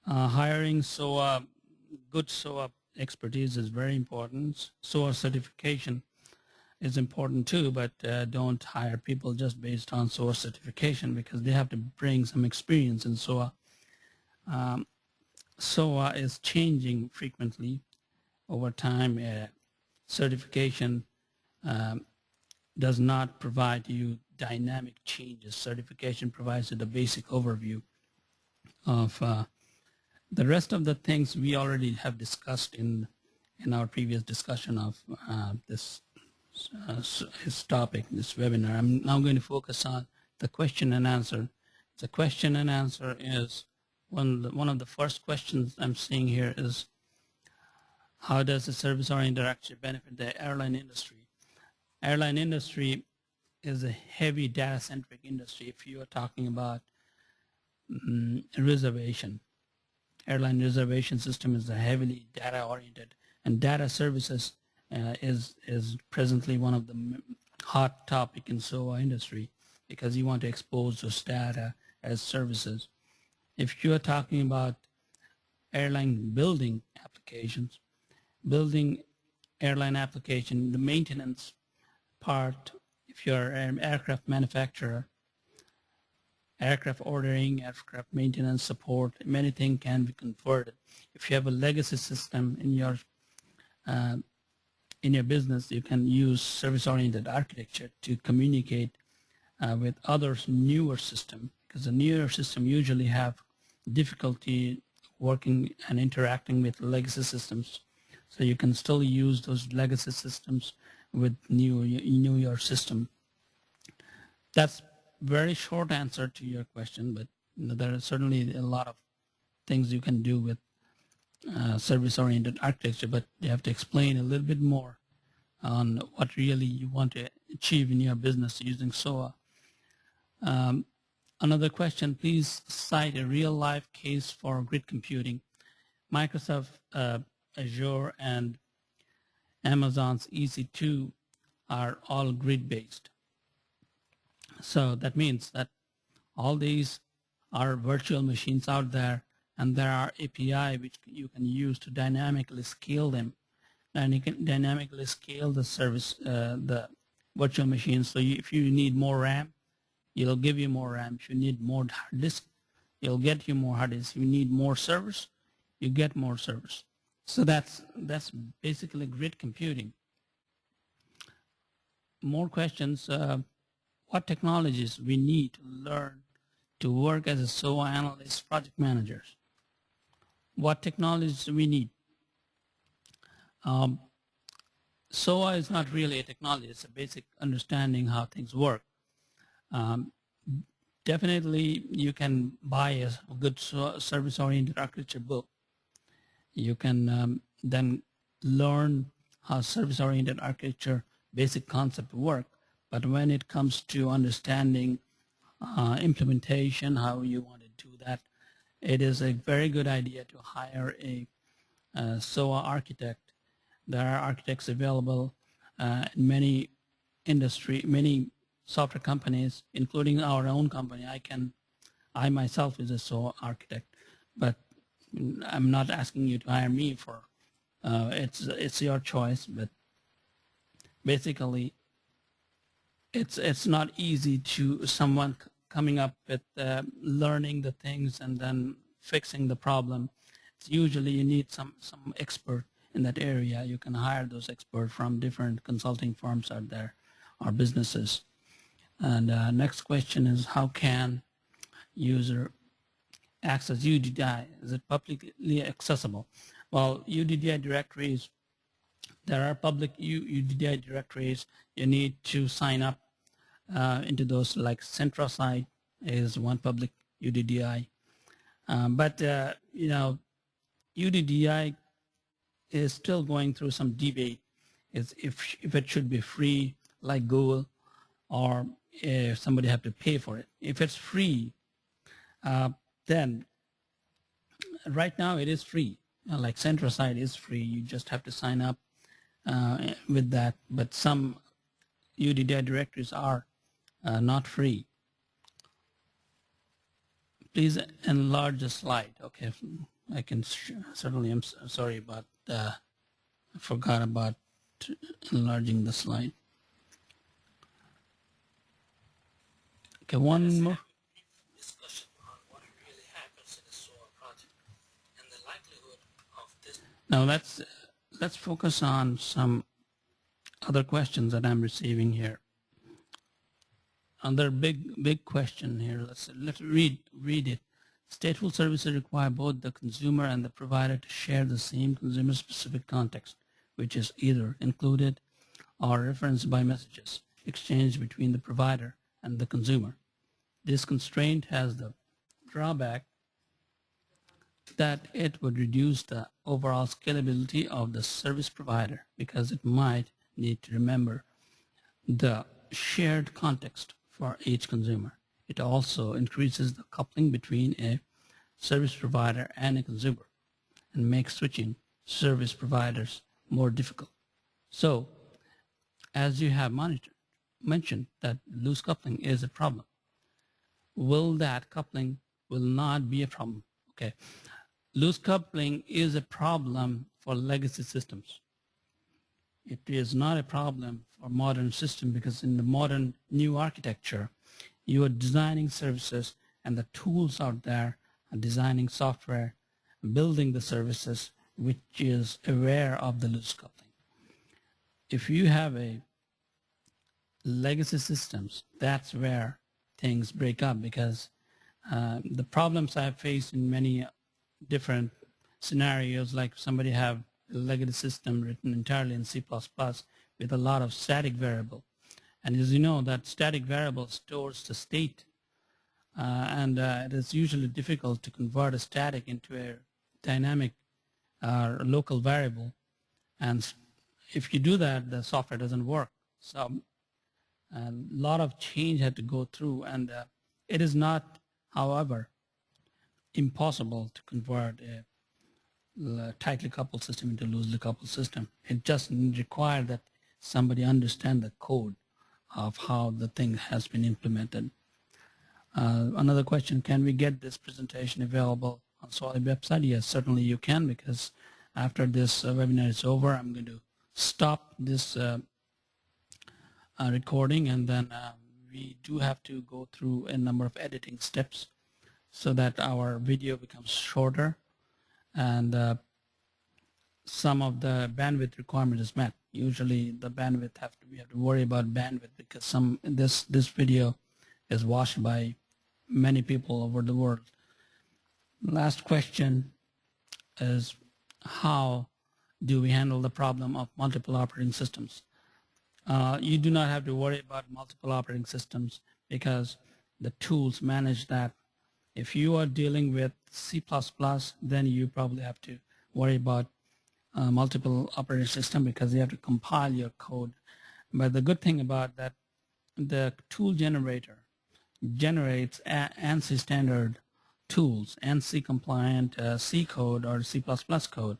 A: Hiring SOA, good SOA expertise is very important. SOA certification is important too, but don't hire people just based on SOA certification, because they have to bring some experience in SOA. SOA is changing frequently over time. Certification does not provide you dynamic changes. Certification provides you the basic overview of the rest of the things we already have discussed in our previous discussion of this topic, this webinar. I'm now going to focus on the question and answer. The question and answer is one of the first questions I'm seeing here is, how does the service-oriented architecture benefit the airline industry? Airline industry is a heavy data-centric industry. If you are talking about reservation, airline reservation system is a heavily data-oriented, and data services is presently one of the hot topic in SOA industry, because you want to expose those data as services. If you are talking about airline building applications, building airline application, the maintenance part, if you're an aircraft manufacturer, aircraft ordering, aircraft maintenance, support, many things can be converted. If you have a legacy system in your business, you can use service-oriented architecture to communicate with others' newer system, because the newer system usually have difficulty working and interacting with legacy systems. So you can still use those legacy systems with newer system. That's very short answer to your question, but there are certainly a lot of things you can do with service-oriented architecture, but you have to explain a little bit more on what really you want to achieve in your business using SOA. Another question, please cite a real-life case for grid computing. Microsoft Azure and Amazon's EC2 are all grid-based. So that means that all these are virtual machines out there, and there are API which you can use to dynamically scale them. And you can dynamically scale the service, the virtual machines. So if you need more RAM, it'll give you more RAM. If you need more hard disk, it'll get you more hard disk. If you need more servers, you get more servers. So that's basically grid computing. More questions. What technologies we need to learn to work as a SOA analyst, project managers? What technologies we need? SOA is not really a technology. It's a basic understanding how things work. Definitely, you can buy a good service-oriented architecture book. You can then learn how service-oriented architecture basic concept work. But when it comes to understanding implementation, how you want to do it is a very good idea to hire a SOA architect. There are architects available in many many software companies, including our own company. I myself is a SOA architect, but I'm not asking you to hire me for. It's your choice, but basically, it's not easy to someone coming up with learning the things and then fixing the problem. It's usually you need some expert in that area. You can hire those experts from different consulting firms out there or businesses. And next question is, how can user access UDDI? Is it publicly accessible? Well, UDDI directories, there are public UDDI directories. You need to sign up into those, like Centrosite is one public UDDI. But you know, UDDI is still going through some debate is if it should be free like Google, or if somebody have to pay for it. If it's free, then right now it is free. Like Centrosite is free. You just have to sign up with that. But some UDDI directories are not free. Please enlarge the slide. Okay, I can certainly. I'm sorry about. I forgot about enlarging the slide. Okay, one more.
B: Discussion on what really happens in a SOA project and the likelihood of this.
A: Now let's focus on some other questions that I'm receiving here. Another big question here. Let's read it. Stateful services require both the consumer and the provider to share the same consumer-specific context, which is either included or referenced by messages exchanged between the provider and the consumer. This constraint has the drawback that it would reduce the overall scalability of the service provider because it might need to remember the shared context for each consumer. It also increases the coupling between a service provider and a consumer and makes switching service providers more difficult. So, as you have mentioned that loose coupling is a problem. Will that coupling will not be a problem? Okay. Loose coupling is a problem for legacy systems. It is not a problem for modern system because in the modern new architecture, you are designing services and the tools out there are designing software, building the services which is aware of the loose coupling. If you have a legacy systems, that's where things break up because the problems I've faced in many different scenarios, like somebody have a legacy system written entirely in C++ with a lot of static variable. And as you know, that static variable stores the state, and it is usually difficult to convert a static into a dynamic local variable. And if you do that, the software doesn't work. So a lot of change had to go through, and it is not, however, impossible to convert a tightly coupled system into loosely coupled system. It just requires that somebody understand the code of how the thing has been implemented. Another question, can we get this presentation available on Soalib website? Yes, certainly you can, because after this webinar is over, I'm going to stop this recording, and then we do have to go through a number of editing steps so that our video becomes shorter and some of the bandwidth requirement is met. Usually the bandwidth we have to worry about bandwidth because this video is watched by many people over the world. Last question is, how do we handle the problem of multiple operating systems? You do not have to worry about multiple operating systems because the tools manage that. If you are dealing with C++, then you probably have to worry about multiple operating system because you have to compile your code. But the good thing about that, the tool generator generates ANSI standard tools, ANSI compliant C code or C++ code,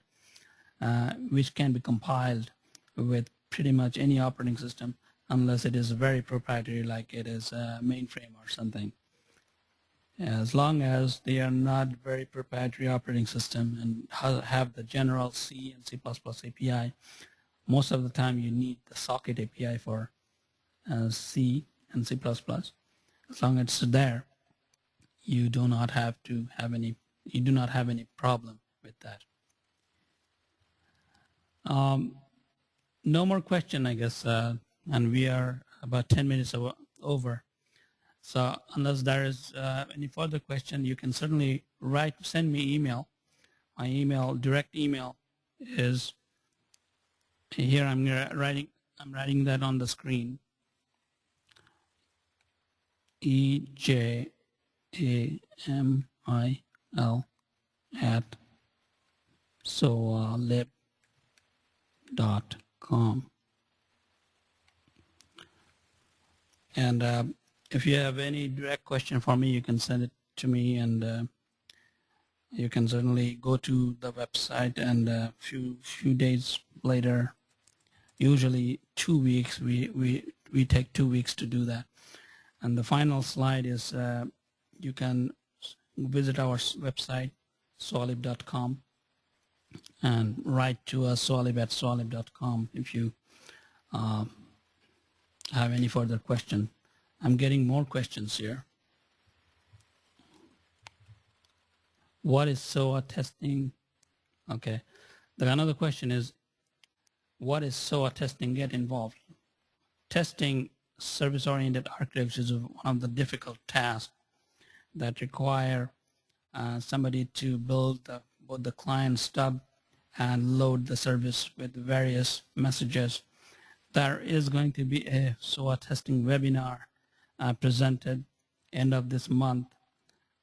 A: which can be compiled with pretty much any operating system unless it is very proprietary like it is a mainframe or something. As long as they are not very proprietary operating system and have the general C and C++ API, most of the time you need the socket API for C and C++. As long as it's there, you do not have any problem with that. No more question, I guess, and we are about 10 minutes over. So unless there is any further question, you can certainly send me email. My direct email is here. I'm writing that on the screen. EJAMIL@soalib.com. And if you have any direct question for me, you can send it to me, and you can certainly go to the website, and a few days later, usually 2 weeks, we take 2 weeks to do that. And the final slide is you can visit our website, soalib.com, and write to us, soalib@soalib.com, if you have any further question. I'm getting more questions here. What is SOA testing? Okay. Then another question is, what is SOA testing get involved? Testing service-oriented architecture is one of the difficult tasks that require somebody to build both the client stub and load the service with various messages. There is going to be a SOA testing webinar presented end of this month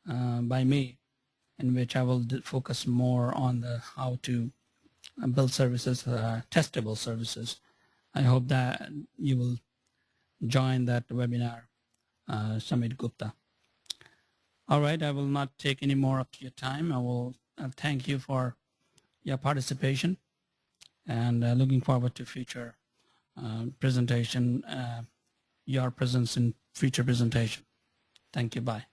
A: by me, in which I will focus more on how to build services, testable services. I hope that you will join that webinar, Samit Gupta. All right, I will not take any more of your time. I will thank you for your participation, and looking forward to future presentation, your presence in future presentation. Thank you. Bye.